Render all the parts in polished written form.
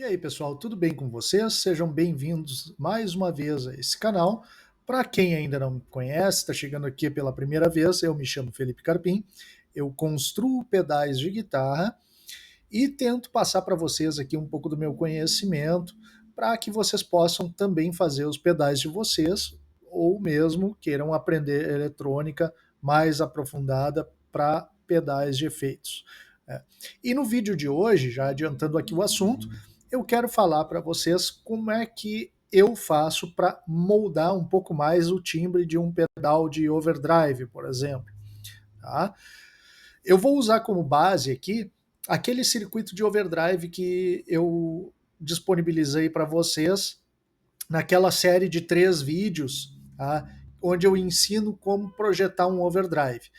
E aí, pessoal, tudo bem com vocês? Sejam bem-vindos mais uma vez a esse canal. Para quem ainda não me conhece, está chegando aqui pela primeira vez, eu me chamo Felipe Carpim, eu construo pedais de guitarra e tento passar para vocês aqui um pouco do meu conhecimento para que vocês possam também fazer os pedais de vocês ou mesmo queiram aprender eletrônica mais aprofundada para pedais de efeitos. E no vídeo de hoje, já adiantando aqui o assunto, eu quero falar para vocês como é que eu faço para moldar um pouco mais o timbre de um pedal de overdrive, por exemplo. Tá? Eu vou usar como base aqui aquele circuito de overdrive que eu disponibilizei para vocês naquela série de 3 vídeos, tá? Onde eu ensino como projetar um overdrive.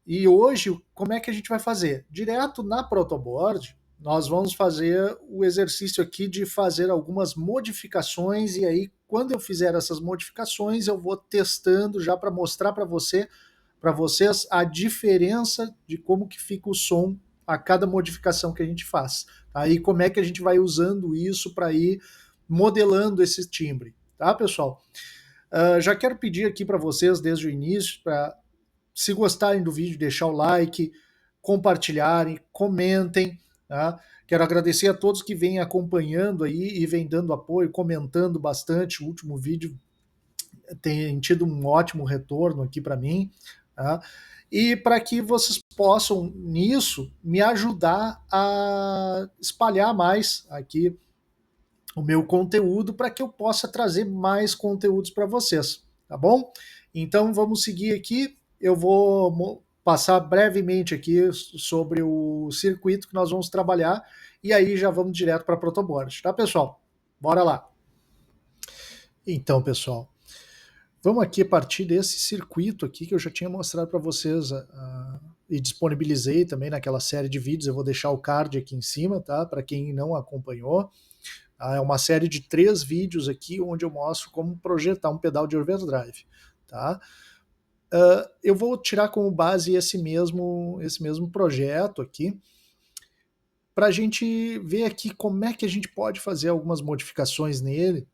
E hoje, como é que a gente vai fazer? Direto na protoboard, nós vamos fazer o exercício aqui de fazer algumas modificações, e aí, quando eu fizer essas modificações, eu vou testando já para mostrar para vocês a diferença de como que fica o som a cada modificação que a gente faz. Aí como é que a gente vai usando isso para ir modelando esse timbre, tá, pessoal? Já quero pedir aqui para vocês desde o início para, se gostarem do vídeo, deixar o like, compartilharem, comentem. Tá? Quero agradecer a todos que vêm acompanhando aí e vêm dando apoio, comentando bastante. O último vídeo tem tido um ótimo retorno aqui para mim. Tá? E para que vocês possam, nisso, me ajudar a espalhar mais aqui o meu conteúdo para que eu possa trazer mais conteúdos para vocês, tá bom? Então vamos seguir aqui. Eu vou passar brevemente aqui sobre o circuito que nós vamos trabalhar e aí já vamos direto para a protoboard, tá, pessoal? Bora lá. Então, pessoal, vamos aqui a partir desse circuito aqui que eu já tinha mostrado para vocês e disponibilizei também naquela série de vídeos. Eu vou deixar o card aqui em cima, tá? Para quem não acompanhou. É uma série de 3 vídeos aqui onde eu mostro como projetar um pedal de overdrive. Tá? Eu vou tirar como base esse mesmo projeto aqui para a gente ver aqui como é que a gente pode fazer algumas modificações nele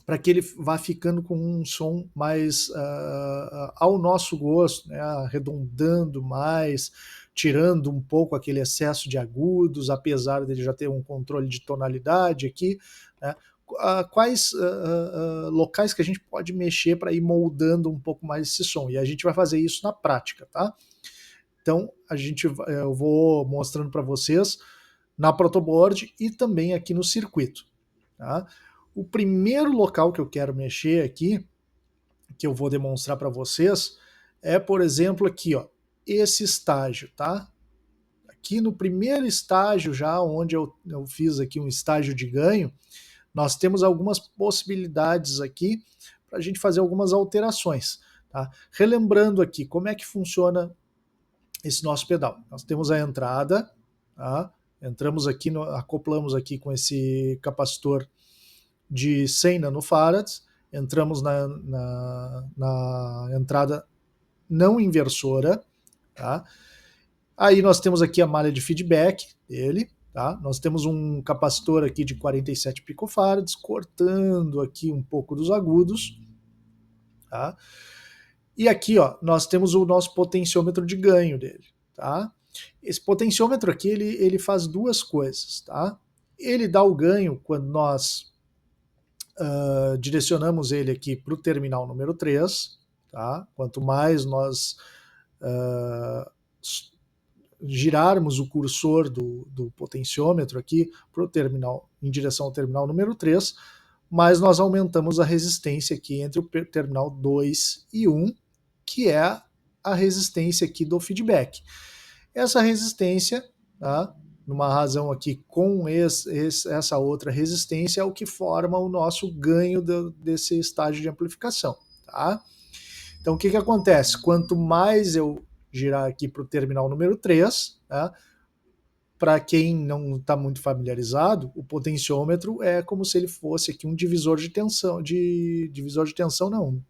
para que ele vá ficando com um som mais ao nosso gosto, né? Arredondando mais, tirando um pouco aquele excesso de agudos, apesar dele já ter um controle de tonalidade aqui, né? Quais locais que a gente pode mexer para ir moldando um pouco mais esse som, e a gente vai fazer isso na prática, tá? Então eu vou mostrando para vocês na protoboard e também aqui no circuito, tá? O primeiro local que eu quero mexer aqui, que eu vou demonstrar para vocês, é, por exemplo, aqui, ó, esse estágio, tá? Aqui no primeiro estágio, já onde eu fiz aqui um estágio de ganho, nós temos algumas possibilidades aqui para a gente fazer algumas alterações, tá? Relembrando aqui, como é que funciona esse nosso pedal. Nós temos a entrada, tá? Entramos aqui, acoplamos aqui com esse capacitor de 100 nanofarads, entramos na entrada não inversora, tá? Aí nós temos aqui a malha de feedback dele, tá? Nós temos um capacitor aqui de 47 picofarads, cortando aqui um pouco dos agudos, tá? E aqui, ó, nós temos o nosso potenciômetro de ganho dele, tá? Esse potenciômetro aqui, ele faz 2 coisas, tá? Ele dá o ganho quando nós direcionamos ele aqui para o terminal número 3, tá? Quanto mais nós girarmos o cursor do potenciômetro aqui pro terminal, em direção ao terminal número 3, mais nós aumentamos a resistência aqui entre o terminal 2 e 1, que é a resistência aqui do feedback. Essa resistência, tá? Numa razão aqui com essa outra resistência, é o que forma o nosso ganho desse estágio de amplificação, tá? Então o que acontece? Quanto mais eu girar aqui para o terminal número 3, tá? Para quem não está muito familiarizado, o potenciômetro é como se ele fosse aqui um divisor de tensão, divisor de tensão não,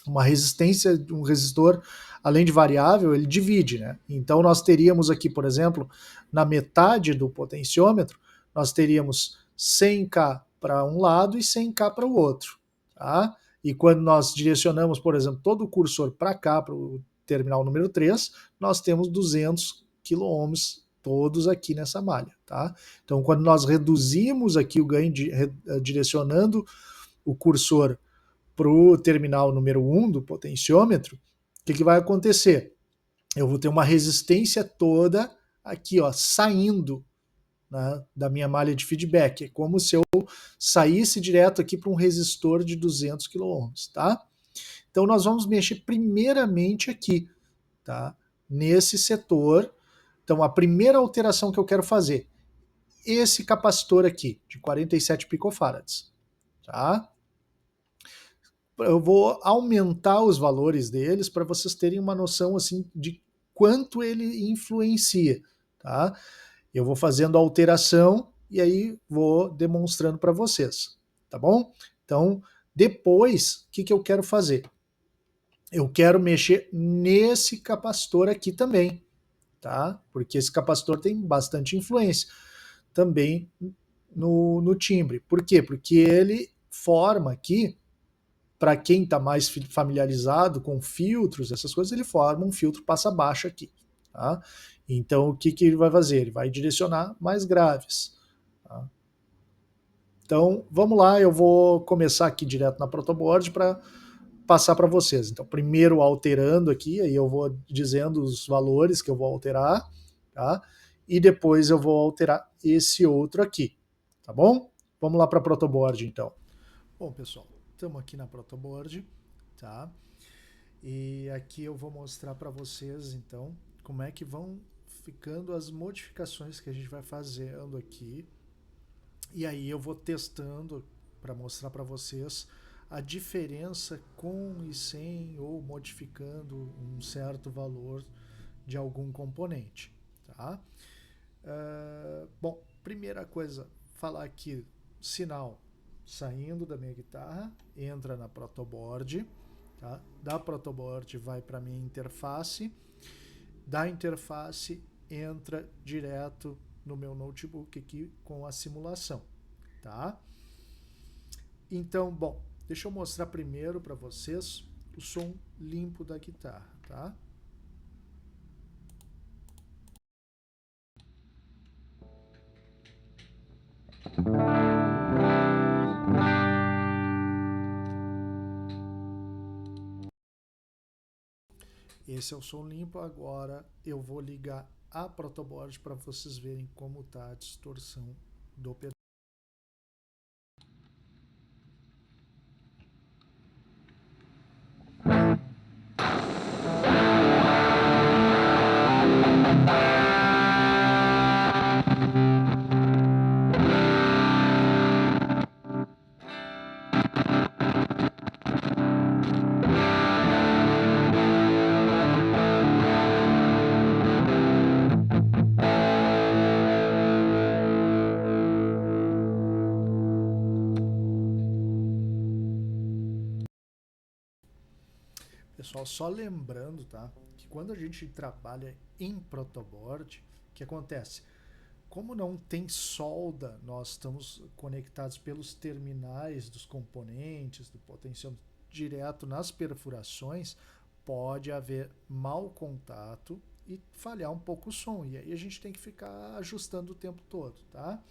uma resistência, um resistor, além de variável, ele divide, né? Então nós teríamos aqui, por exemplo, na metade do potenciômetro, nós teríamos 100K para um lado e 100K para o outro. Tá? E quando nós direcionamos, por exemplo, todo o cursor para cá, para o terminal número 3, nós temos 200 quilômetros todos aqui nessa malha. Tá? Então, quando nós reduzimos aqui o ganho, direcionando o cursor para o terminal número 1 do potenciômetro, o que vai acontecer? Eu vou ter uma resistência toda aqui, ó, saindo, né, da minha malha de feedback. É como se eu saísse direto aqui para um resistor de 200 kΩ, tá? Então nós vamos mexer primeiramente aqui, tá? Nesse setor. Então a primeira alteração que eu quero fazer, esse capacitor aqui, de 47 picofarads, tá? Eu vou aumentar os valores deles para vocês terem uma noção assim de quanto ele influencia, tá? Eu vou fazendo a alteração e aí vou demonstrando para vocês, tá bom? Então, depois, o que eu quero fazer? Eu quero mexer nesse capacitor aqui também, tá? Porque esse capacitor tem bastante influência também no timbre. Por quê? Porque ele forma aqui, para quem está mais familiarizado com filtros, essas coisas, ele forma um filtro passa-baixo aqui. Tá? Então, o que ele vai fazer? Ele vai direcionar mais graves. Tá? Então, vamos lá, eu vou começar aqui direto na protoboard para passar para vocês. Então, primeiro alterando aqui, aí eu vou dizendo os valores que eu vou alterar, tá? E depois eu vou alterar esse outro aqui, tá bom? Vamos lá para a protoboard, então. Bom, pessoal, estamos aqui na protoboard, tá? E aqui eu vou mostrar para vocês, então, como é que vão ficando as modificações que a gente vai fazendo aqui. E aí eu vou testando para mostrar para vocês a diferença com e sem ou modificando um certo valor de algum componente, tá? Bom, primeira coisa, falar aqui, sinal saindo da minha guitarra, entra na protoboard, tá? Da protoboard vai para minha interface, da interface entra direto no meu notebook aqui com a simulação, tá? Então, bom, deixa eu mostrar primeiro para vocês o som limpo da guitarra, tá? Esse é o som limpo. Agora eu vou ligar a protoboard para vocês verem como está a distorção do pedal. Pessoal, só lembrando, tá, que quando a gente trabalha em protoboard, o que acontece? Como não tem solda, nós estamos conectados pelos terminais dos componentes, do potenciômetro direto nas perfurações, pode haver mau contato e falhar um pouco o som. E aí a gente tem que ficar ajustando o tempo todo, tá?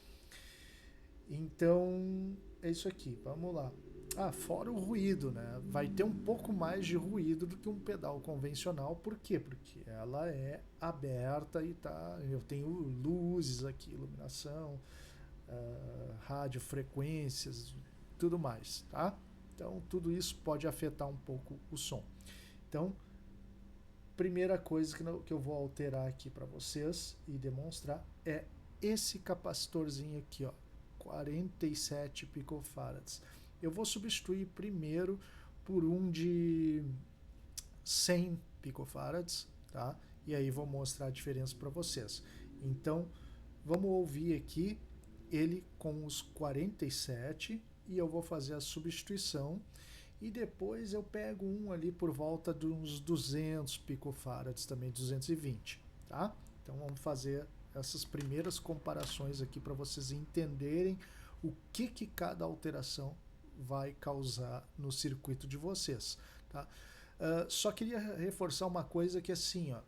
Então, é isso aqui. Vamos lá. Ah, fora o ruído, né? Vai ter um pouco mais de ruído do que um pedal convencional. Por quê? Porque ela é aberta e tá. Eu tenho luzes aqui, iluminação, radiofrequências, tudo mais, tá? Então, tudo isso pode afetar um pouco o som. Então, primeira coisa que eu vou alterar aqui para vocês e demonstrar é esse capacitorzinho aqui, ó, 47 picofarads. Eu vou substituir primeiro por um de 100 picofarads, tá? E aí vou mostrar a diferença para vocês. Então, vamos ouvir aqui ele com os 47 e eu vou fazer a substituição. E depois eu pego um ali por volta de uns 200 picofarads, também 220, tá? Então vamos fazer essas primeiras comparações aqui para vocês entenderem o que cada alteração vai causar no circuito de vocês, tá? Só queria reforçar uma coisa que assim, ó,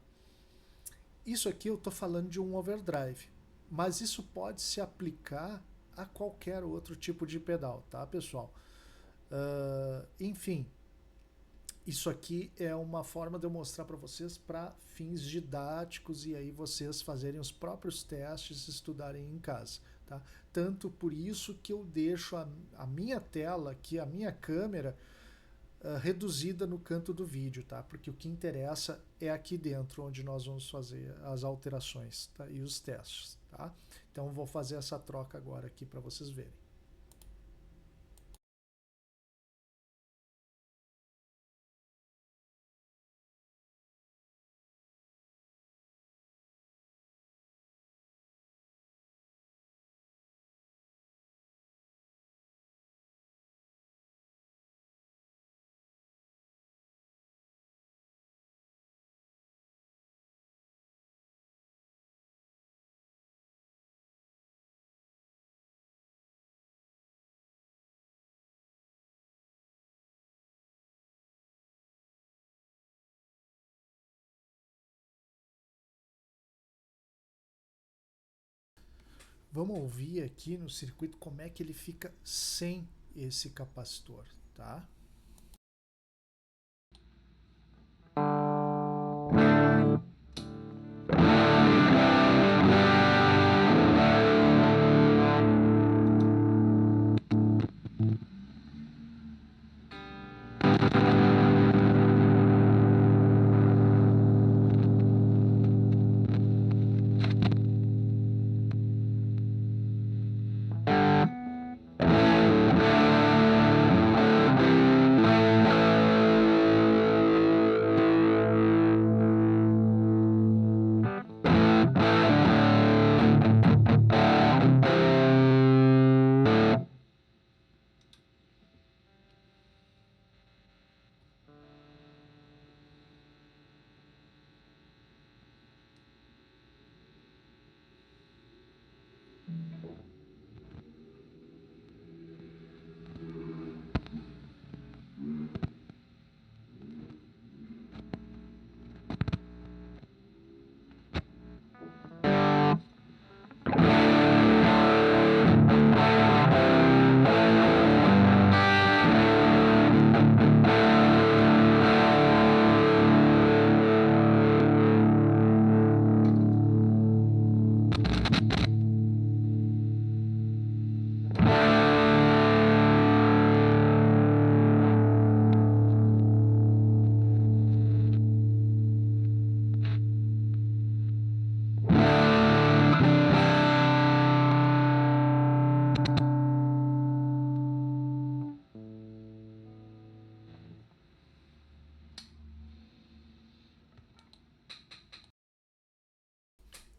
isso aqui eu estou falando de um overdrive, mas isso pode se aplicar a qualquer outro tipo de pedal, tá, pessoal? Enfim, isso aqui é uma forma de eu mostrar para vocês para fins didáticos e aí vocês fazerem os próprios testes e estudarem em casa, tá? Tanto por isso que eu deixo a minha tela aqui, a minha câmera, reduzida no canto do vídeo, tá? Porque o que interessa é aqui dentro, onde nós vamos fazer as alterações, tá? E os testes, tá? Então eu vou fazer essa troca agora aqui para vocês verem. Vamos ouvir aqui no circuito como é que ele fica sem esse capacitor, tá?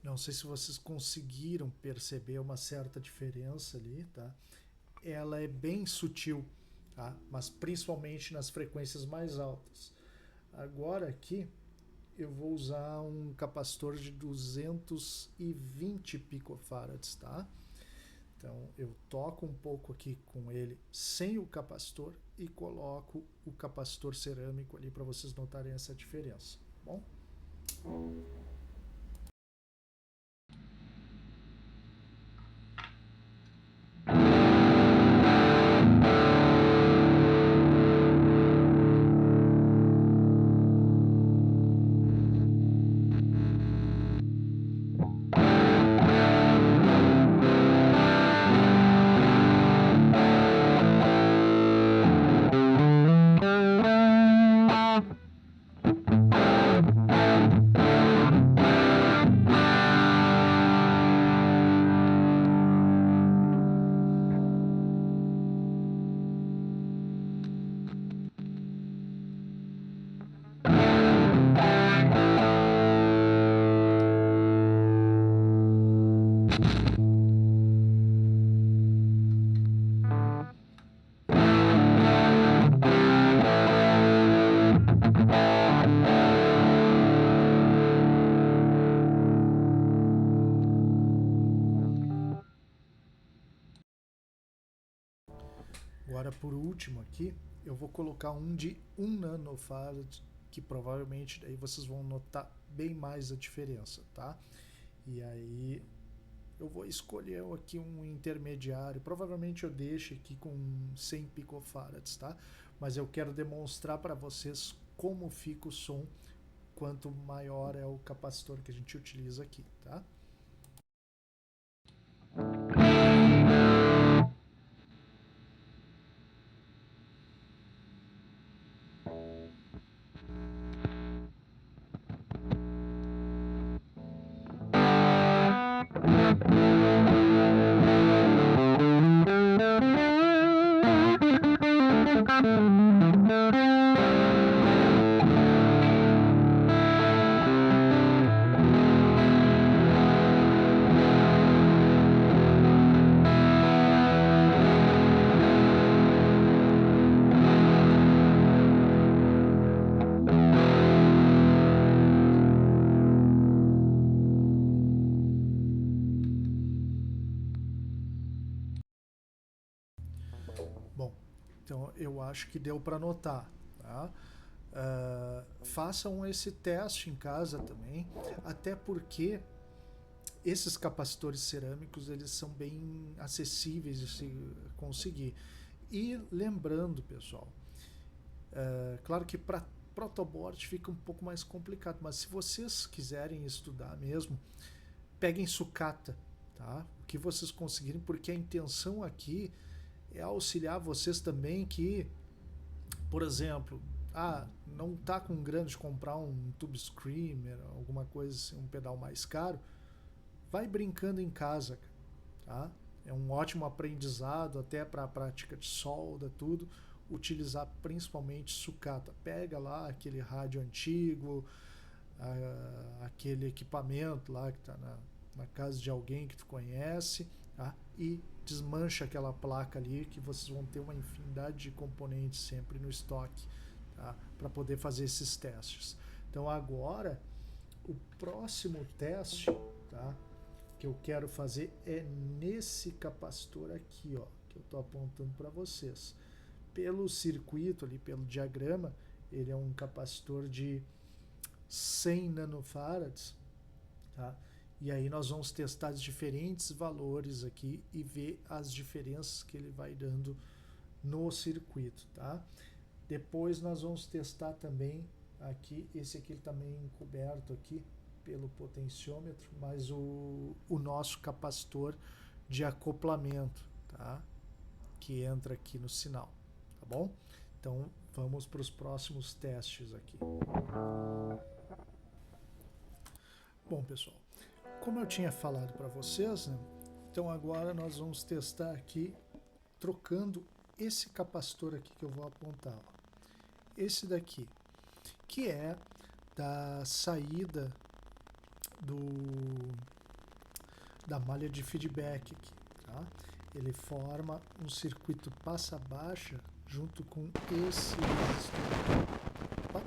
Não sei se vocês conseguiram perceber uma certa diferença ali, tá? Ela é bem sutil, tá? Mas principalmente nas frequências mais altas. Agora aqui eu vou usar um capacitor de 220 picofarads, tá? Então eu toco um pouco aqui com ele sem o capacitor e coloco o capacitor cerâmico ali para vocês notarem essa diferença, tá bom? Agora, por último aqui, eu vou colocar um de 1 nanofarad, que provavelmente daí vocês vão notar bem mais a diferença, tá? E aí eu vou escolher aqui um intermediário, provavelmente eu deixo aqui com 100 picofarads, tá? Mas eu quero demonstrar para vocês como fica o som quanto maior é o capacitor que a gente utiliza aqui, tá? Bom, então eu acho que deu para notar, tá? Façam esse teste em casa também, até porque esses capacitores cerâmicos eles são bem acessíveis de se conseguir. E lembrando, pessoal, claro que para protoboard fica um pouco mais complicado, mas se vocês quiserem estudar mesmo, peguem sucata, tá? O que vocês conseguirem, porque a intenção aqui é auxiliar vocês também que, por exemplo, não tá com grana de comprar um tube screamer, alguma coisa assim, um pedal mais caro, vai brincando em casa, tá? É um ótimo aprendizado até para a prática de solda, tudo, utilizar principalmente sucata. Pega lá aquele rádio antigo, aquele equipamento lá que está na casa de alguém que tu conhece, tá? E desmancha aquela placa ali que vocês vão ter uma infinidade de componentes sempre no estoque, tá? Para poder fazer esses testes. Então agora o próximo teste, tá, que eu quero fazer é nesse capacitor aqui, ó, que eu estou apontando para vocês. Pelo circuito ali, pelo diagrama, ele é um capacitor de 100 nanofarads, tá? E aí nós vamos testar diferentes valores aqui e ver as diferenças que ele vai dando no circuito, tá? Depois nós vamos testar também aqui, esse aqui também encoberto aqui pelo potenciômetro, mas o nosso capacitor de acoplamento, tá? Que entra aqui no sinal, tá bom? Então vamos para os próximos testes aqui. Bom, pessoal, como eu tinha falado para vocês, né? Então agora nós vamos testar aqui trocando esse capacitor aqui que eu vou apontar, ó. Esse daqui, que é da saída da malha de feedback aqui, tá? Ele forma um circuito passa-baixa junto com esse resistor. Opa.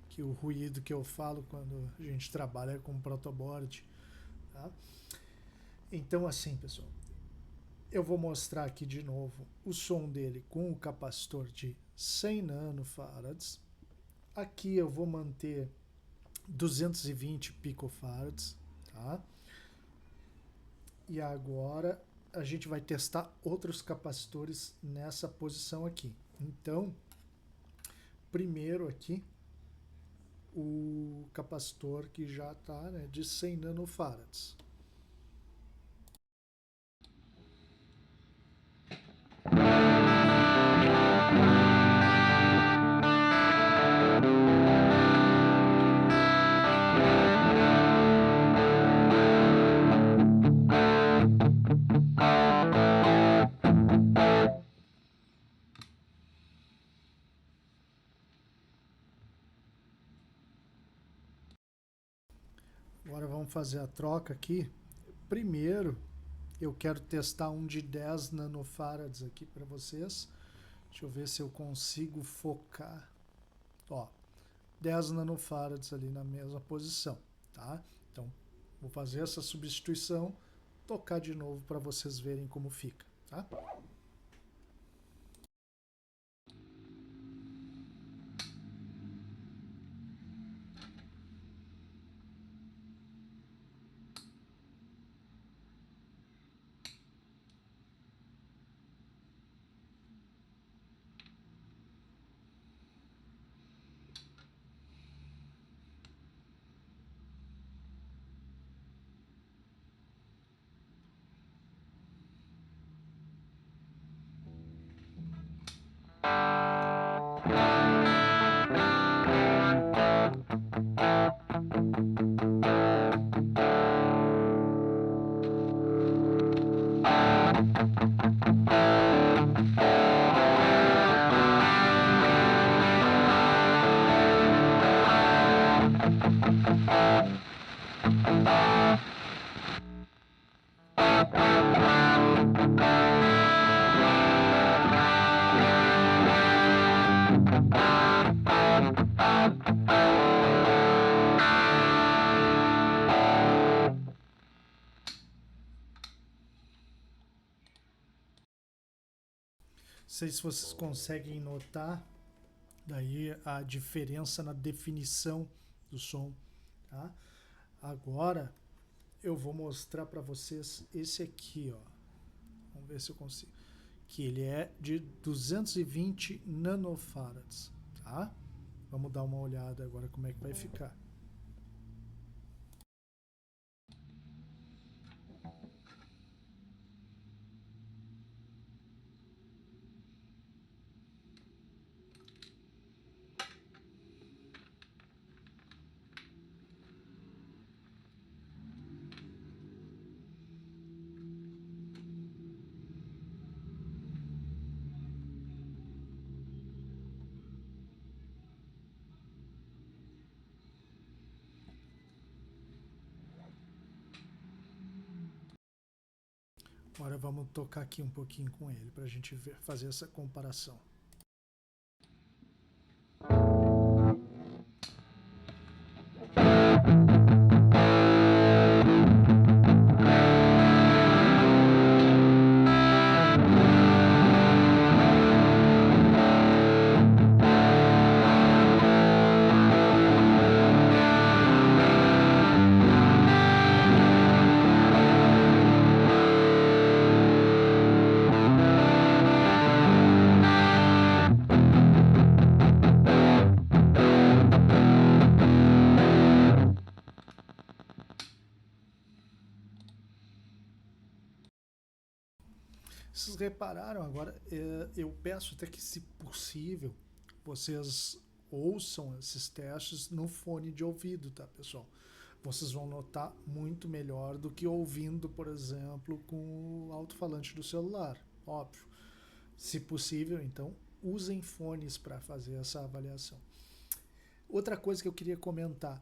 Que o ruído que eu falo quando a gente trabalha com protoboard, tá? Então assim, pessoal, eu vou mostrar aqui de novo o som dele com o capacitor de 100 nanofarads. Aqui eu vou manter 220 picofarads, tá? E agora a gente vai testar outros capacitores nessa posição aqui. Então, primeiro aqui, o capacitor que já está, né, de 100 nanofarads. Agora vamos fazer a troca aqui. Primeiro, eu quero testar um de 10 nanofarads aqui para vocês. Deixa eu ver se eu consigo focar. Ó, 10 nanofarads ali na mesma posição, tá? Então, vou fazer essa substituição tocar de novo para vocês verem como fica, tá? Não sei se vocês conseguem notar daí a diferença na definição do som, tá? Agora eu vou mostrar para vocês esse aqui, ó. Vamos ver se eu consigo. Que ele é de 220 nanofarads, tá? Vamos dar uma olhada agora como é que vai ficar. Agora vamos tocar aqui um pouquinho com ele para a gente ver, fazer essa comparação. Vocês repararam agora, eu peço até que, se possível, vocês ouçam esses testes no fone de ouvido, tá, pessoal? Vocês vão notar muito melhor do que ouvindo, por exemplo, com o alto-falante do celular, óbvio. Se possível, então, usem fones para fazer essa avaliação. Outra coisa que eu queria comentar,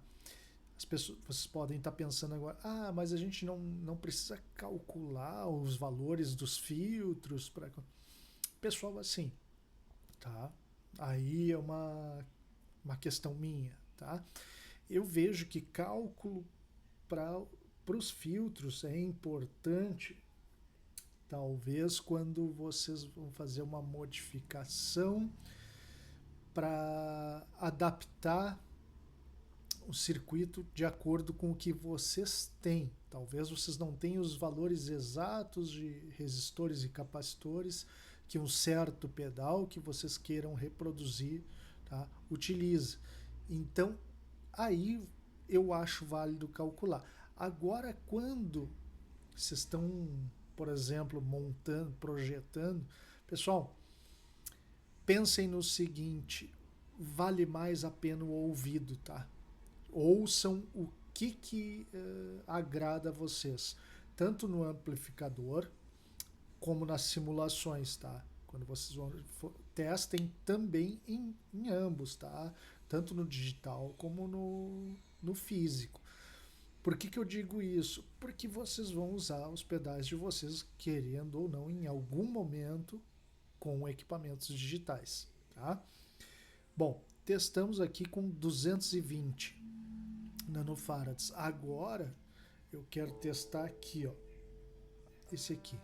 as pessoas, vocês podem estar pensando agora, mas a gente não precisa calcular os valores dos filtros para. Pessoal, assim, tá? Aí é uma questão minha, tá? Eu vejo que cálculo para os filtros é importante, talvez quando vocês vão fazer uma modificação para adaptar o circuito de acordo com o que vocês têm. Talvez vocês não tenham os valores exatos de resistores e capacitores que um certo pedal que vocês queiram reproduzir, tá, utiliza. Então, aí eu acho válido calcular. Agora, quando vocês estão, por exemplo, montando, projetando, pessoal, pensem no seguinte, vale mais a pena o ouvido, tá? Ouçam o que agrada a vocês, tanto no amplificador como nas simulações, tá? Quando vocês testem também em ambos, tá? Tanto no digital como no físico. Por que eu digo isso? Porque vocês vão usar os pedais de vocês, querendo ou não, em algum momento com equipamentos digitais, tá? Bom, testamos aqui com 220 nanofarads. Agora eu quero testar aqui, ó, esse aqui,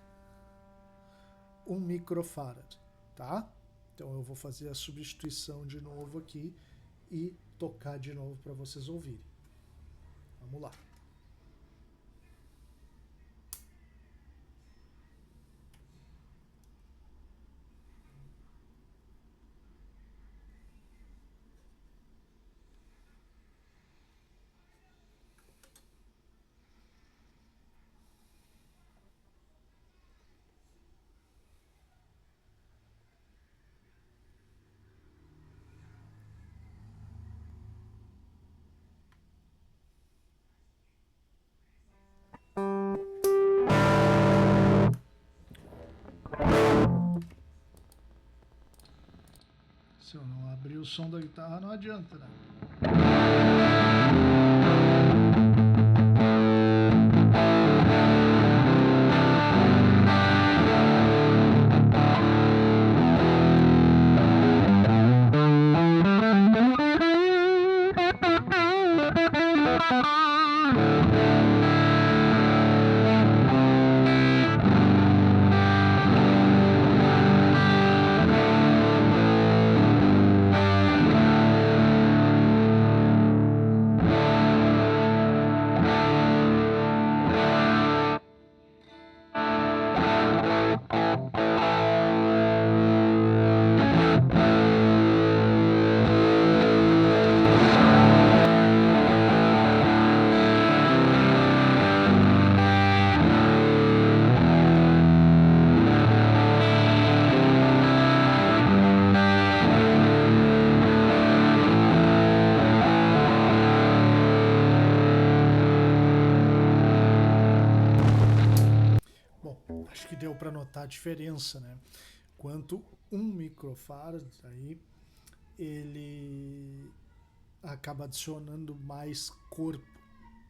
1 microfarad, tá? Então eu vou fazer a substituição de novo aqui e tocar de novo para vocês ouvirem. Vamos lá. Se eu não abrir o som da guitarra, não adianta, né? Acho que deu para notar a diferença, né? Quanto 1 microfarad aí ele acaba adicionando mais corpo,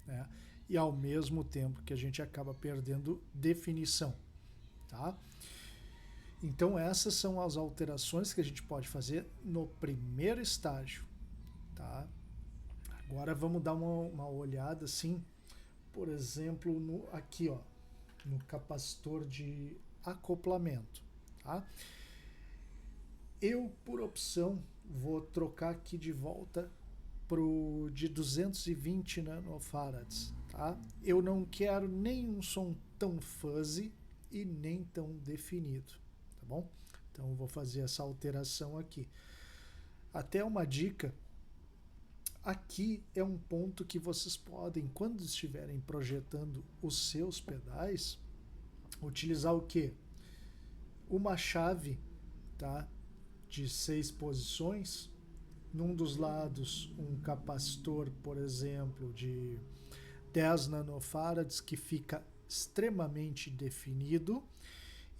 né? E ao mesmo tempo que a gente acaba perdendo definição, tá? Então essas são as alterações que a gente pode fazer no primeiro estágio, tá? Agora vamos dar uma olhada assim, por exemplo, aqui, ó, no capacitor de acoplamento, tá? Eu, por opção, vou trocar aqui de volta pro de 220 nanofarads, tá? Eu não quero nem um som tão fuzzy e nem tão definido, tá bom? Então eu vou fazer essa alteração aqui. Até uma dica, aqui é um ponto que vocês podem, quando estiverem projetando os seus pedais, utilizar o quê? Uma chave, tá? De 6 posições. Num dos lados, um capacitor, por exemplo, de 10 nanofarads, que fica extremamente definido.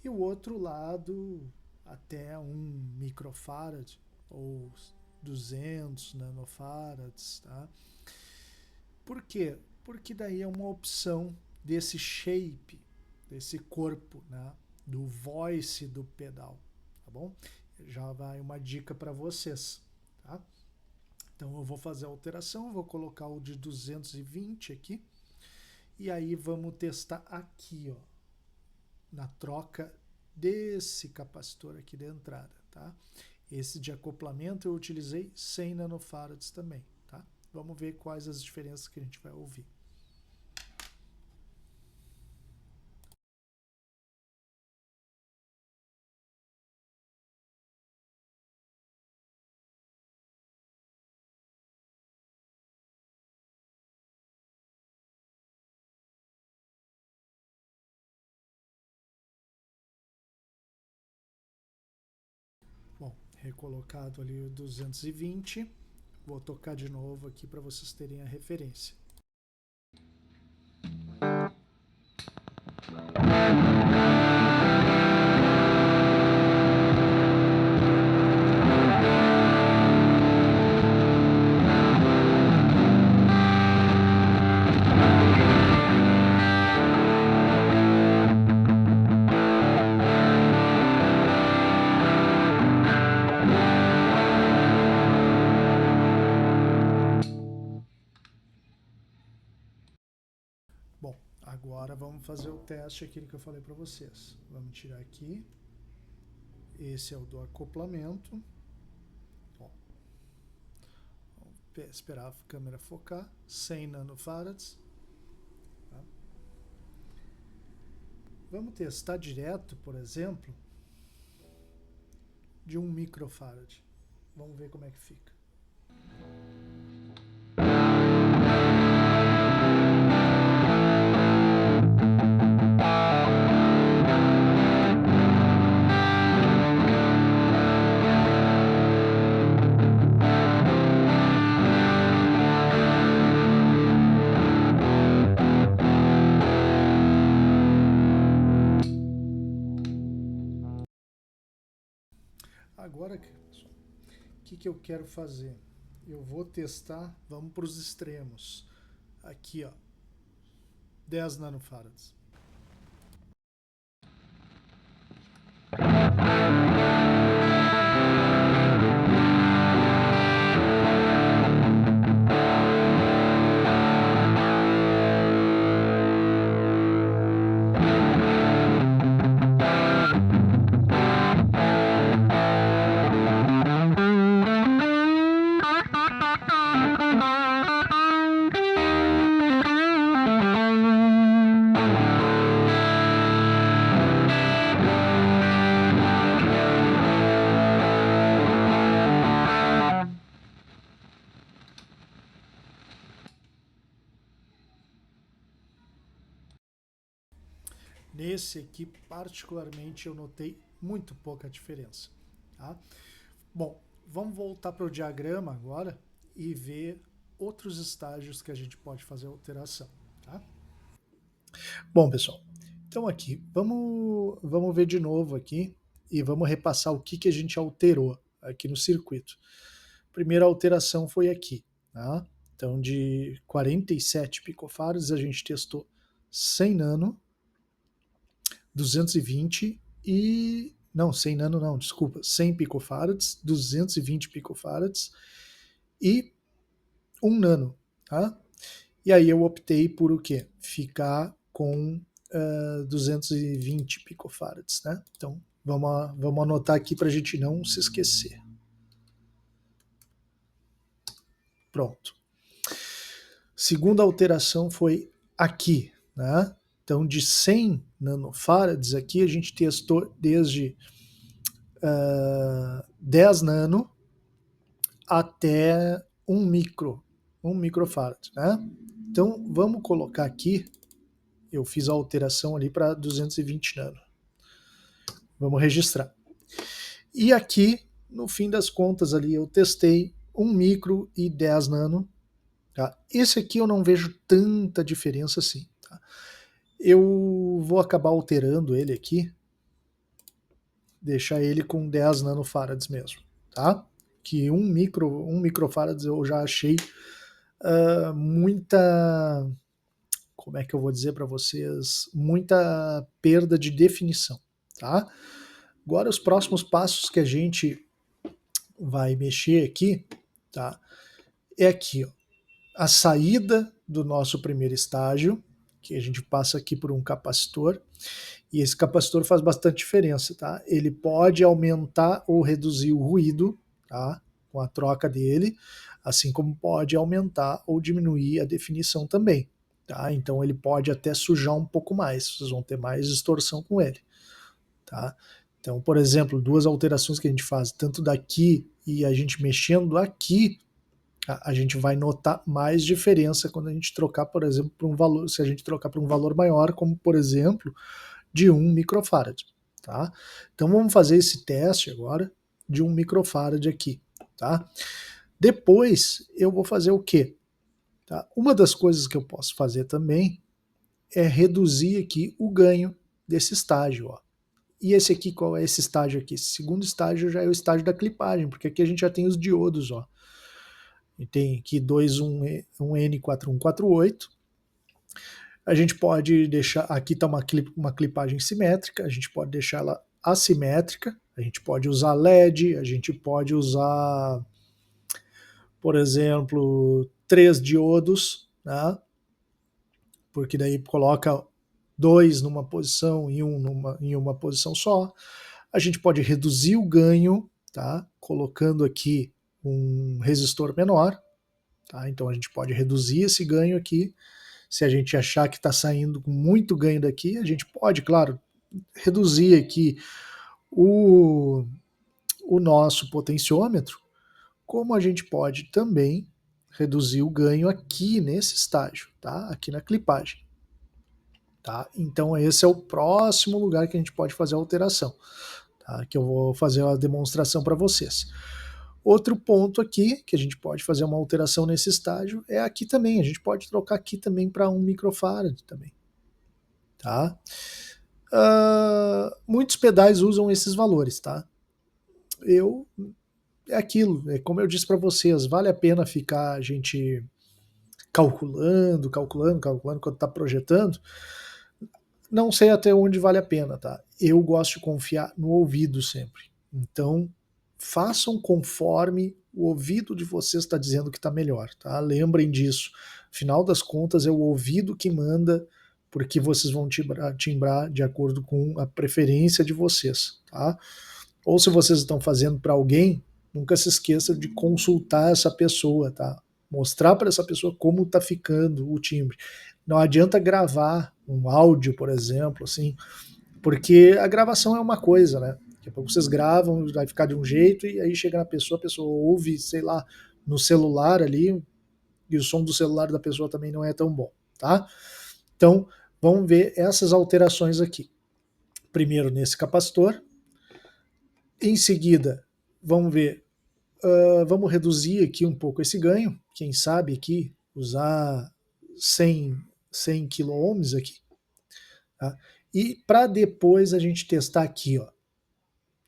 E o outro lado, até 1 microfarad ou 200 nanofarads, tá? Por quê? Porque daí é uma opção desse shape, desse corpo, né? Do voice do pedal, tá bom? Já vai uma dica para vocês, tá? Então eu vou fazer a alteração, vou colocar o de 220 aqui, e aí vamos testar aqui, ó, na troca desse capacitor aqui da entrada, tá? Esse de acoplamento eu utilizei 100 nanofarads também, tá? Vamos ver quais as diferenças que a gente vai ouvir. Bom, recolocado ali o 220, vou tocar de novo aqui para vocês terem a referência. Agora vamos fazer o teste, aquele que eu falei para vocês. Vamos tirar aqui. Esse é o do acoplamento. Ó, vamos esperar a câmera focar. 100 nanofarads. Tá? Vamos testar direto, por exemplo, de 1 microfarad. Vamos ver como é que fica. Agora, pessoal, o que eu quero fazer? Eu vou testar, vamos para os extremos. Aqui, ó, 10 nanofarads. Nesse aqui, particularmente, eu notei muito pouca diferença. Tá? Bom, vamos voltar para o diagrama agora e ver outros estágios que a gente pode fazer alteração. Tá? Bom, pessoal, então aqui, vamos ver de novo aqui e vamos repassar o que a gente alterou aqui no circuito. Primeira alteração foi aqui. Tá? Então, de 47 picofarads, a gente testou 100 nano, 220 e... Não, 100 nano não, desculpa. 100 picofarads, 220 picofarads e 1 nano. Tá? E aí eu optei por o quê? Ficar com 220 picofarads. Né? Então, vamos anotar aqui para a gente não se esquecer. Pronto. Segunda alteração foi aqui. Né? Então, de 100 nanofarads aqui, a gente testou desde 10 nano até 1 microfarad. Né? Então, vamos colocar aqui, eu fiz a alteração ali para 220 nano. Vamos registrar. E aqui, no fim das contas, ali eu testei 1 micro e 10 nano. Tá? Esse aqui eu não vejo tanta diferença assim. Tá? Eu vou acabar alterando ele aqui, deixar ele com 10 nanofarads mesmo, tá? Que 1 microfarads eu já achei muita, como é que eu vou dizer para vocês, muita perda de definição, tá? Agora os próximos passos que a gente vai mexer aqui, tá? É aqui, ó, a saída do nosso primeiro estágio, que a gente passa aqui por um capacitor, e esse capacitor faz bastante diferença, tá? Ele pode aumentar ou reduzir o ruído, tá? Com a troca dele, assim como pode aumentar ou diminuir a definição também, tá? Então ele pode até sujar um pouco mais, vocês vão ter mais distorção com ele, tá? Então, por exemplo, duas alterações que a gente faz, tanto daqui e a gente mexendo aqui, a gente vai notar mais diferença quando a gente trocar, por exemplo, para um valor, se a gente trocar para um valor maior, como por exemplo, de 1 microfarad. Tá? Então vamos fazer esse teste agora de 1 microfarad aqui. Tá? Depois eu vou fazer o quê? Tá? Uma das coisas que eu posso fazer também é reduzir aqui o ganho desse estágio. Ó. E esse aqui, qual é esse estágio aqui? Esse segundo estágio já é o estágio da clipagem, porque aqui a gente já tem os diodos. Ó. E tem aqui um N4148. A gente pode deixar, aqui está uma clipagem simétrica, a gente pode deixar ela assimétrica, a gente pode usar LED, a gente pode usar, por exemplo, 3 diodos, né? Porque daí coloca dois numa posição e em uma posição só. A gente pode reduzir o ganho, tá? Colocando aqui um resistor menor, tá? Então a gente pode reduzir esse ganho aqui. Se a gente achar que está saindo com muito ganho daqui, a gente pode, claro, reduzir aqui o, o nosso potenciômetro, como a gente pode também reduzir o ganho aqui nesse estágio, tá? Aqui na clipagem. Tá? Então esse é o próximo lugar que a gente pode fazer a alteração, tá? Que eu vou fazer a demonstração para vocês. Outro ponto aqui que a gente pode fazer uma alteração nesse estágio é aqui também. A gente pode trocar aqui também para 1 microfarad também, tá? Muitos pedais usam esses valores, tá? É aquilo, é como eu disse para vocês, vale a pena ficar a gente calculando quando está projetando. Não sei até onde vale a pena, tá? Eu gosto de confiar no ouvido sempre. Então, façam conforme o ouvido de vocês está dizendo que está melhor, tá? Lembrem disso. Afinal das contas, é o ouvido que manda, porque vocês vão timbrar de acordo com a preferência de vocês, tá? Ou se vocês estão fazendo para alguém, nunca se esqueça de consultar essa pessoa, tá? Mostrar para essa pessoa como está ficando o timbre. Não adianta gravar um áudio, por exemplo, assim, porque a gravação é uma coisa, né? Daqui a pouco vocês gravam, vai ficar de um jeito, e aí chega na pessoa, a pessoa ouve, sei lá, no celular ali, e o som do celular da pessoa também não é tão bom, tá? Então, vamos ver essas alterações aqui. Primeiro nesse capacitor, em seguida, vamos ver, vamos reduzir aqui um pouco esse ganho, quem sabe aqui usar 100 kΩ aqui, tá? E para depois a gente testar aqui, ó,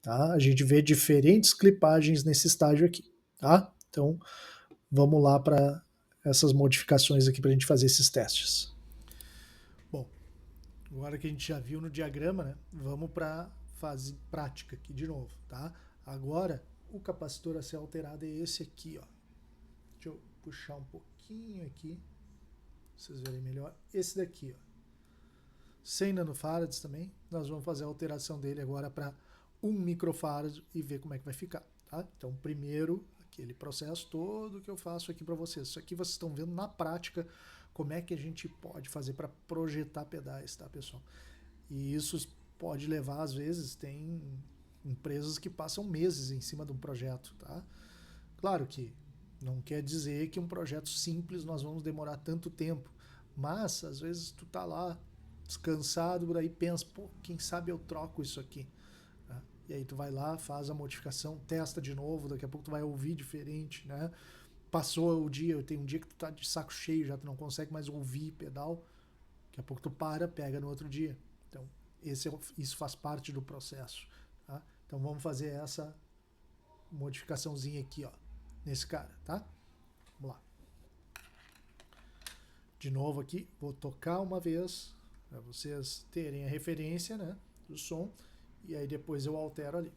tá? A gente vê diferentes clipagens nesse estágio aqui, tá? Então, vamos lá para essas modificações aqui para a gente fazer esses testes. Bom, agora que a gente já viu no diagrama, né? Vamos para a fase prática aqui de novo, tá? Agora, o capacitor a ser alterado é esse aqui, ó. Deixa eu puxar um pouquinho aqui, pra vocês verem melhor. Esse daqui, ó. 100 nanofarads também. Nós vamos fazer a alteração dele agora para 1 microfarad e ver como é que vai ficar, tá? Então, primeiro, aquele processo todo que eu faço aqui para vocês. Isso aqui vocês estão vendo na prática como é que a gente pode fazer para projetar pedais, tá, pessoal? E isso pode levar, às vezes, tem empresas que passam meses em cima de um projeto, tá? Claro que não quer dizer que um projeto simples nós vamos demorar tanto tempo, mas às vezes tu tá lá descansado, daí pensa, pô, quem sabe eu troco isso aqui. Né? E aí tu vai lá, faz a modificação, testa de novo, daqui a pouco tu vai ouvir diferente, né? Passou o dia, tem um dia que tu tá de saco cheio, já tu não consegue mais ouvir pedal, daqui a pouco tu para, pega no outro dia. Então, isso faz parte do processo. Tá? Então vamos fazer essa modificaçãozinha aqui, ó, nesse cara, tá? Vamos lá. De novo aqui, vou tocar uma vez para vocês terem a referência, né, do som, e aí depois eu altero ali.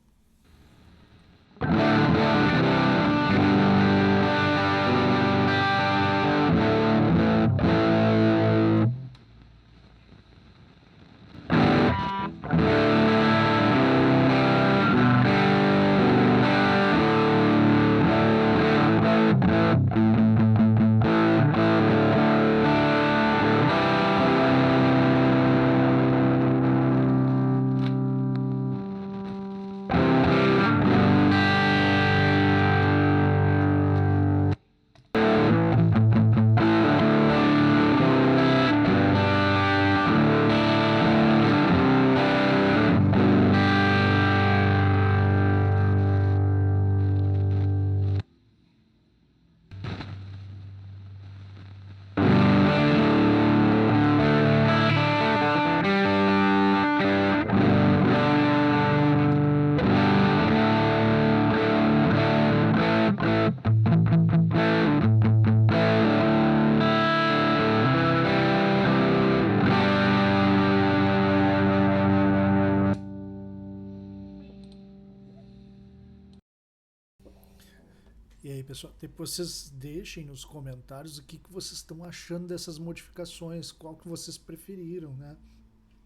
E aí, pessoal, depois vocês deixem nos comentários o que vocês estão achando dessas modificações, qual que vocês preferiram, né?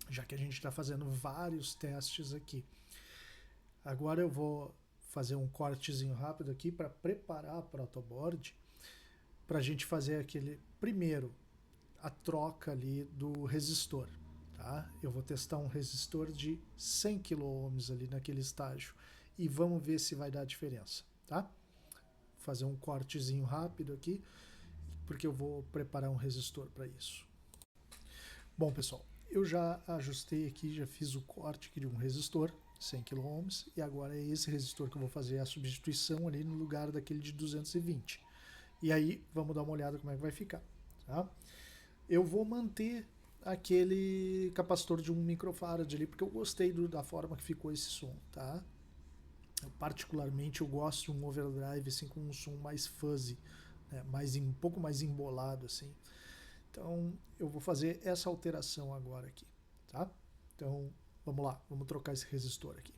já que a gente está fazendo vários testes aqui. Agora eu vou fazer um cortezinho rápido aqui para preparar a protoboard para a gente fazer aquele primeiro, a troca ali do resistor. Tá? Eu vou testar um resistor de 100 kΩ ali naquele estágio e vamos ver se vai dar diferença. Tá? Vou fazer um cortezinho rápido aqui porque eu vou preparar um resistor para isso. Bom, pessoal, eu já ajustei aqui, já fiz o corte aqui de um resistor 100 kΩ e agora é esse resistor que eu vou fazer a substituição ali no lugar daquele de 220. E aí vamos dar uma olhada como é que vai ficar. Tá? Eu vou manter aquele capacitor de 1 microfarad ali porque eu gostei da forma que ficou esse som. Tá? Particularmente eu gosto de um overdrive assim, com um som mais fuzzy, né? Um pouco mais embolado assim. Então eu vou fazer essa alteração agora aqui, tá? Então vamos lá, vamos trocar esse resistor aqui.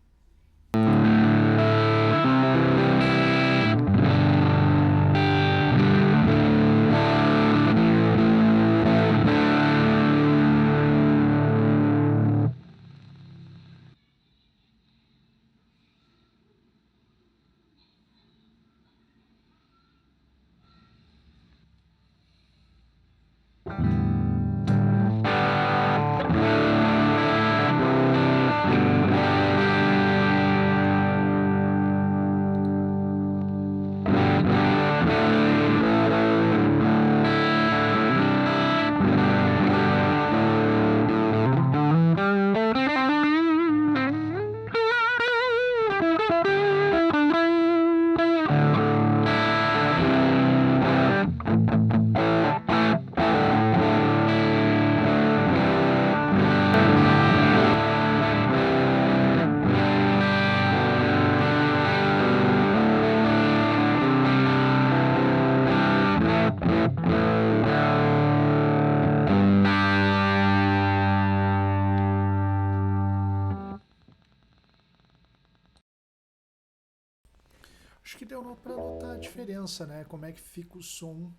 Acho que deu para notar a diferença, né? Como é que fica o som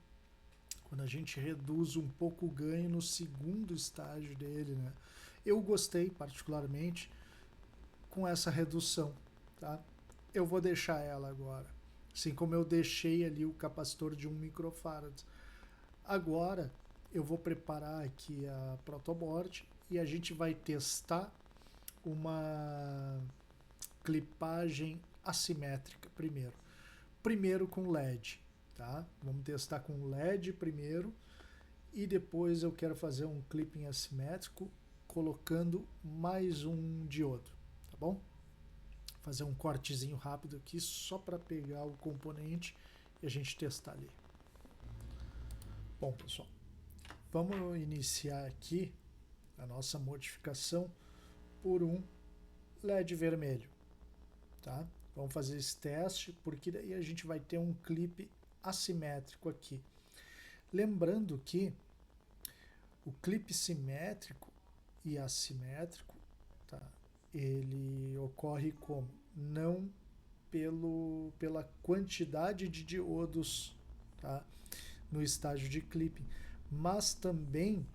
quando a gente reduz um pouco o ganho no segundo estágio dele, né? Eu gostei particularmente com essa redução, tá? Eu vou deixar ela agora, assim como eu deixei ali o capacitor de 1 microfarad. Agora eu vou preparar aqui a protoboard e a gente vai testar uma clipagem assimétrica primeiro. Primeiro com LED, tá? Vamos testar com LED primeiro e depois eu quero fazer um clipping assimétrico colocando mais um diodo, tá bom? Fazer um cortezinho rápido aqui só para pegar o componente e a gente testar ali. Bom, pessoal, vamos iniciar aqui a nossa modificação por um LED vermelho, tá? Vamos fazer esse teste, porque daí a gente vai ter um clipe assimétrico aqui. Lembrando que o clipe simétrico e assimétrico, tá? Ele ocorre como? Não pela quantidade de diodos, tá? No estágio de clipping, mas também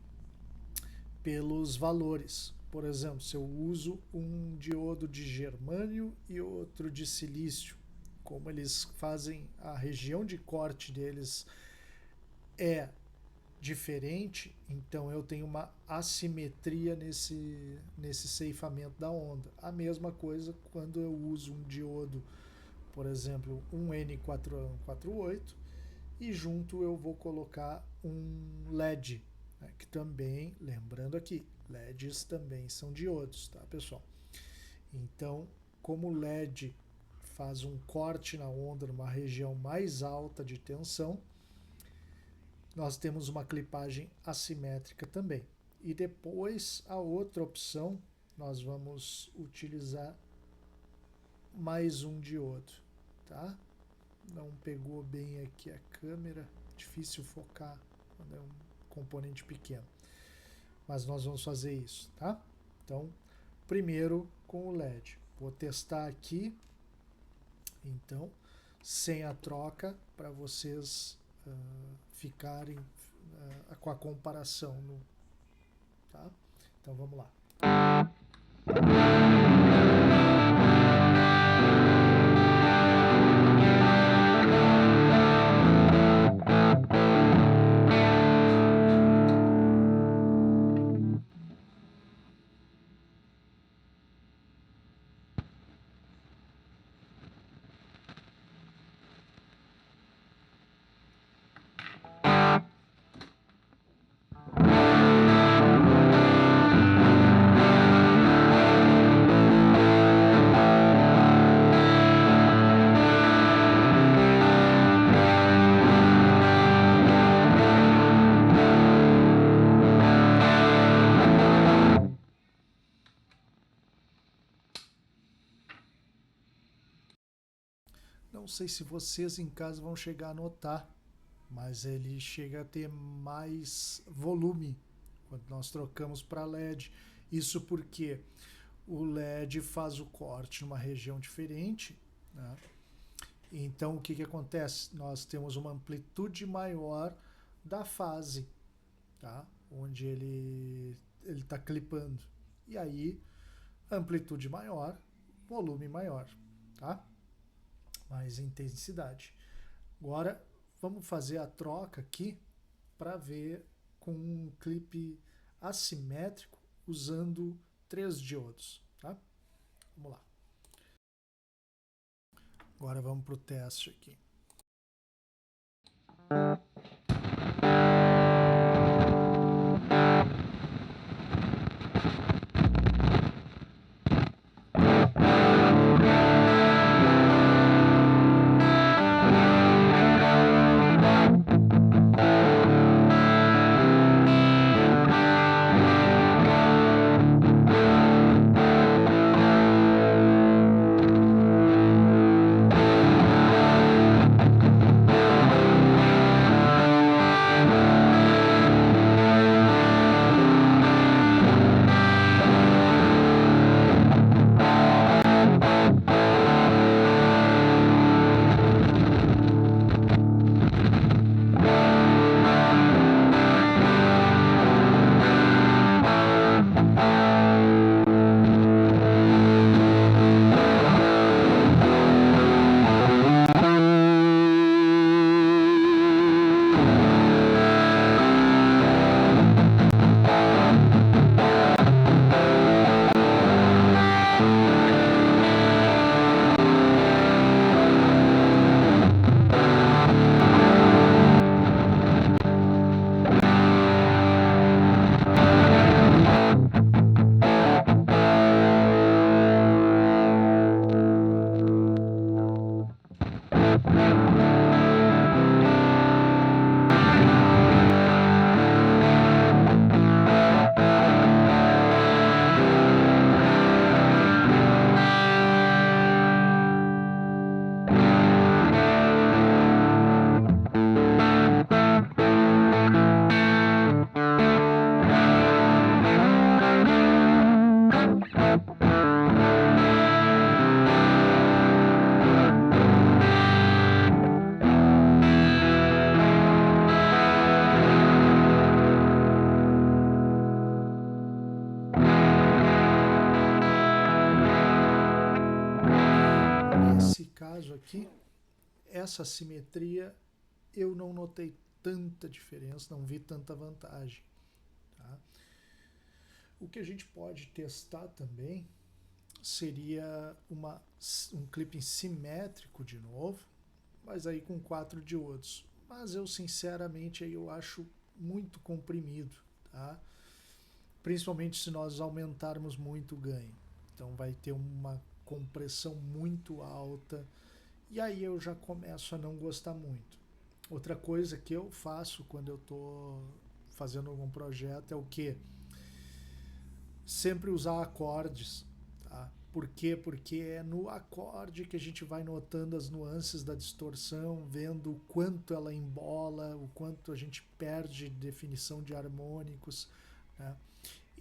pelos valores. Por exemplo, se eu uso um diodo de germânio e outro de silício, como eles fazem, a região de corte deles é diferente, então eu tenho uma assimetria nesse ceifamento da onda. A mesma coisa quando eu uso um diodo, por exemplo, um N4148, e junto eu vou colocar um LED, né, que também, lembrando aqui, LEDs também são diodos, tá, pessoal? Então, como o LED faz um corte na onda numa região mais alta de tensão, nós temos uma clipagem assimétrica também. E depois, a outra opção, nós vamos utilizar mais um diodo, tá? Não pegou bem aqui a câmera, difícil focar quando é um componente pequeno. Mas nós vamos fazer isso, tá? Então, primeiro com o LED. Vou testar aqui, então, sem a troca, para vocês ficarem com a comparação. Tá? Então, vamos lá. Não sei se vocês em casa vão chegar a notar, mas ele chega a ter mais volume quando nós trocamos para LED. Isso porque o LED faz o corte numa região diferente, né? Então o que, que acontece? Nós temos uma amplitude maior da fase, tá? Onde ele está clipando. E aí, amplitude maior, volume maior, tá? Mais intensidade. Agora, vamos fazer a troca aqui para ver com um clipe assimétrico usando 3 diodos, tá? Vamos lá. Agora vamos para o teste aqui. Nesse caso aqui, essa simetria eu não notei tanta diferença, não vi tanta vantagem. Tá? O que a gente pode testar também seria um clipping simétrico de novo, mas aí com 4 diodos. Mas eu sinceramente eu acho muito comprimido, tá? Principalmente se nós aumentarmos muito o ganho. Então vai ter uma compressão muito alta e aí eu já começo a não gostar muito. Outra coisa que eu faço quando eu estou fazendo algum projeto é o que? Sempre usar acordes. Tá? Por quê? Porque é no acorde que a gente vai notando as nuances da distorção, vendo o quanto ela embola, o quanto a gente perde definição de harmônicos. Né?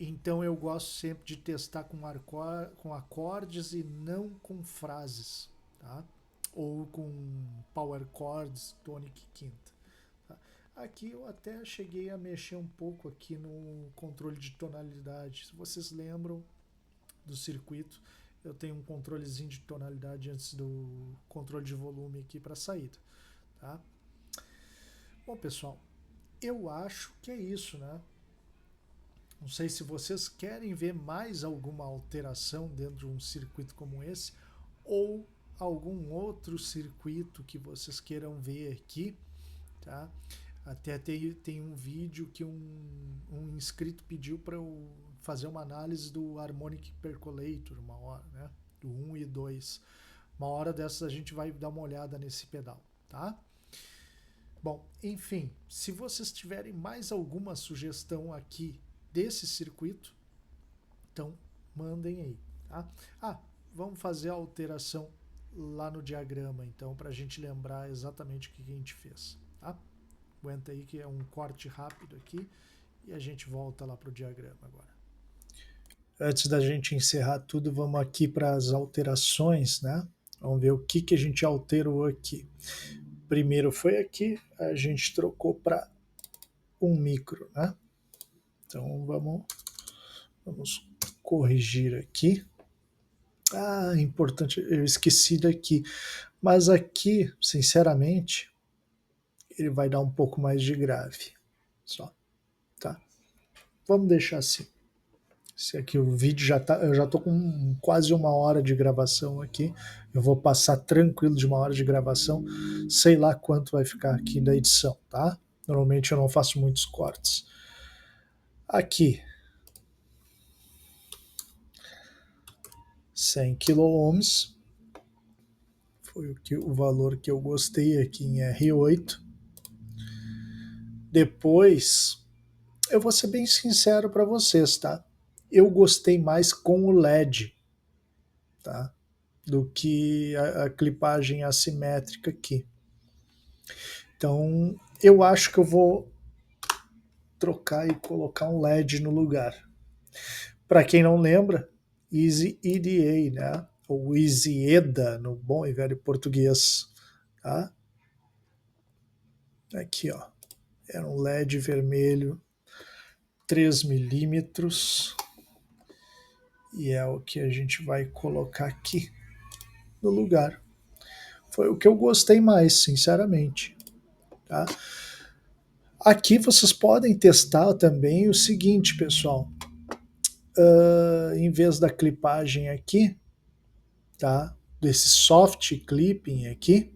Então eu gosto sempre de testar com acordes e não com frases. Tá? Ou com power chords, tônica e quinta. Tá? Aqui eu até cheguei a mexer um pouco aqui no controle de tonalidade. Se vocês lembram do circuito, eu tenho um controlezinho de tonalidade antes do controle de volume aqui para saída, tá? Bom, pessoal, eu acho que é isso, né? Não sei se vocês querem ver mais alguma alteração dentro de um circuito como esse ou algum outro circuito que vocês queiram ver aqui, tá? Até tem um vídeo que um inscrito pediu para eu fazer uma análise do Harmonic Percolator, uma hora, né? Do 1 e 2. Uma hora dessas a gente vai dar uma olhada nesse pedal, tá? Bom, enfim, se vocês tiverem mais alguma sugestão aqui desse circuito, então mandem aí, tá? Ah, vamos fazer a alteração lá no diagrama, então, para a gente lembrar exatamente o que a gente fez, tá? Aguenta aí que é um corte rápido aqui e a gente volta lá para o diagrama agora. Antes da gente encerrar tudo, vamos aqui para as alterações, né? Vamos ver o que a gente alterou aqui. Primeiro foi aqui, a gente trocou para um micro, né? Então vamos corrigir aqui. Ah, importante, eu esqueci daqui. Mas aqui, sinceramente, ele vai dar um pouco mais de grave. Só, tá? Vamos deixar assim. Esse aqui o vídeo já tá, eu já tô com quase uma hora de gravação aqui. Eu vou passar tranquilo de uma hora de gravação. Sei lá quanto vai ficar aqui da edição, tá? Normalmente eu não faço muitos cortes. Aqui, 100 kΩ. Foi o valor que eu gostei aqui em R8. Depois, eu vou ser bem sincero para vocês, tá? Eu gostei mais com o LED, tá? Do que a clipagem assimétrica aqui. Então, eu acho que eu vou trocar e colocar um LED no lugar. Para quem não lembra, Easy EDA, né? Ou Easy EDA, no bom e velho português, tá? Aqui, ó. Era um LED vermelho, 3 milímetros. E é o que a gente vai colocar aqui no lugar. Foi o que eu gostei mais, sinceramente. Tá? Aqui vocês podem testar também o seguinte, pessoal. Em vez da clipagem aqui, tá? Desse soft clipping aqui,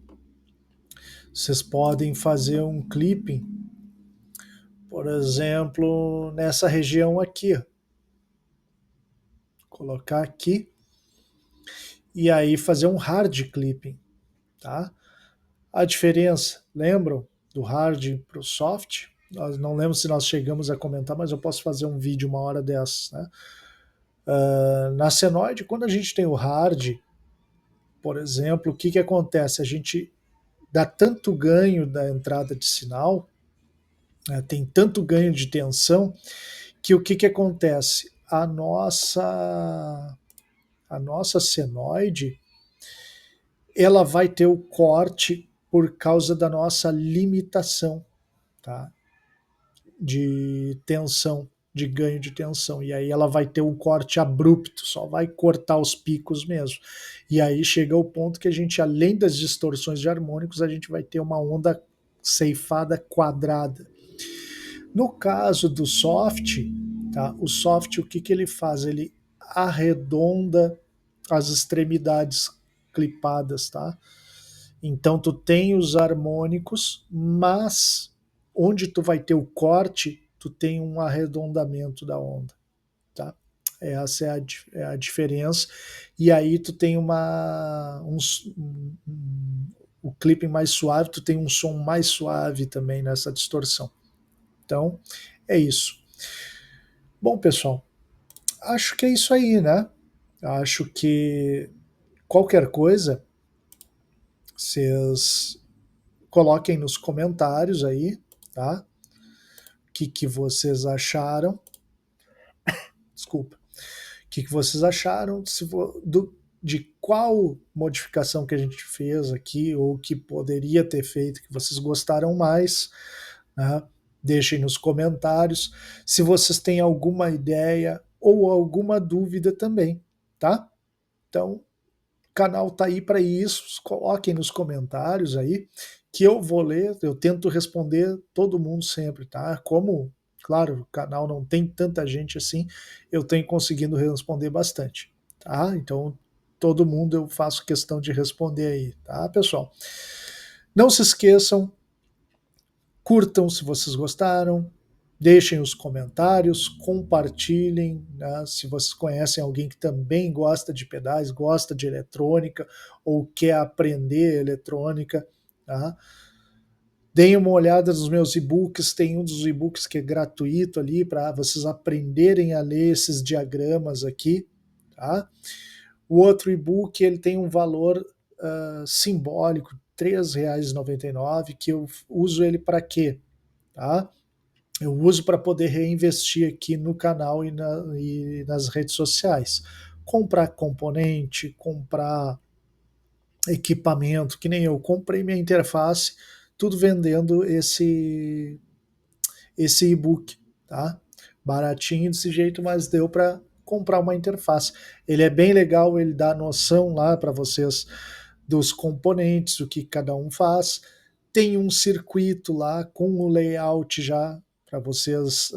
vocês podem fazer um clipping, por exemplo, nessa região aqui. Ó. Colocar aqui e aí fazer um hard clipping, tá? A diferença, lembram do hard para o soft? Nós não lembro se nós chegamos a comentar, mas eu posso fazer um vídeo uma hora dessas, né? Na senoide, quando a gente tem o hard, por exemplo, o que acontece? A gente dá tanto ganho da entrada de sinal, né, tem tanto ganho de tensão, que o que acontece? A nossa senoide, ela vai ter o corte por causa da nossa limitação, tá? De tensão, de ganho de tensão. E aí ela vai ter um corte abrupto, só vai cortar os picos mesmo. E aí chega o ponto que a gente, além das distorções de harmônicos, a gente vai ter uma onda ceifada quadrada. No caso do soft, tá? O soft, o que ele faz? Ele arredonda as extremidades clipadas, tá? Então tu tem os harmônicos, mas onde tu vai ter o corte, tu tem um arredondamento da onda, tá? Essa é a diferença. E aí tu tem o clipping mais suave, tu tem um som mais suave também nessa distorção. Então, é isso. Bom, pessoal, acho que é isso aí, né? Acho que qualquer coisa, vocês coloquem nos comentários aí, tá? O que vocês acharam. Desculpa. O que vocês acharam de qual modificação que a gente fez aqui, ou que poderia ter feito, que vocês gostaram mais. né? Deixem nos comentários se vocês têm alguma ideia ou alguma dúvida também, tá? Então, o canal tá aí para isso, coloquem nos comentários aí, que eu vou ler, eu tento responder todo mundo sempre, tá? Como, claro, o canal não tem tanta gente assim, eu tenho conseguindo responder bastante, tá? Então, todo mundo eu faço questão de responder aí, tá, pessoal? Não se esqueçam, curtam se vocês gostaram, deixem os comentários, compartilhem, né, se vocês conhecem alguém que também gosta de pedais, gosta de eletrônica ou quer aprender eletrônica, tá? Deem uma olhada nos meus e-books, tem um dos e-books que é gratuito ali para vocês aprenderem a ler esses diagramas aqui, tá? O outro e-book ele tem um valor simbólico, R$ 3,99, que eu uso ele para quê? Tá? Eu uso para poder reinvestir aqui no canal e nas redes sociais. Comprar componente, comprar equipamento, que nem eu comprei minha interface, tudo vendendo esse e-book, tá? Baratinho desse jeito, mas deu para comprar uma interface. Ele é bem legal, ele dá noção lá para vocês dos componentes, o que cada um faz. Tem um circuito lá com o layout já para vocês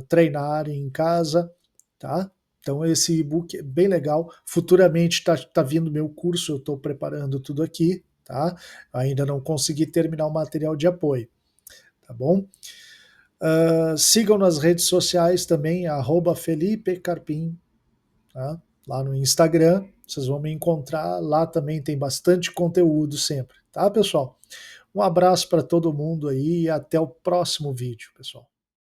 treinarem em casa, tá? Então esse e-book é bem legal. Futuramente tá vindo meu curso, eu estou preparando tudo aqui, tá? Ainda não consegui terminar o material de apoio, tá bom? Sigam nas redes sociais também, Felipe Carpim, tá? Lá no Instagram, vocês vão me encontrar, lá também tem bastante conteúdo sempre, tá, pessoal? Um abraço para todo mundo aí e até o próximo vídeo, pessoal.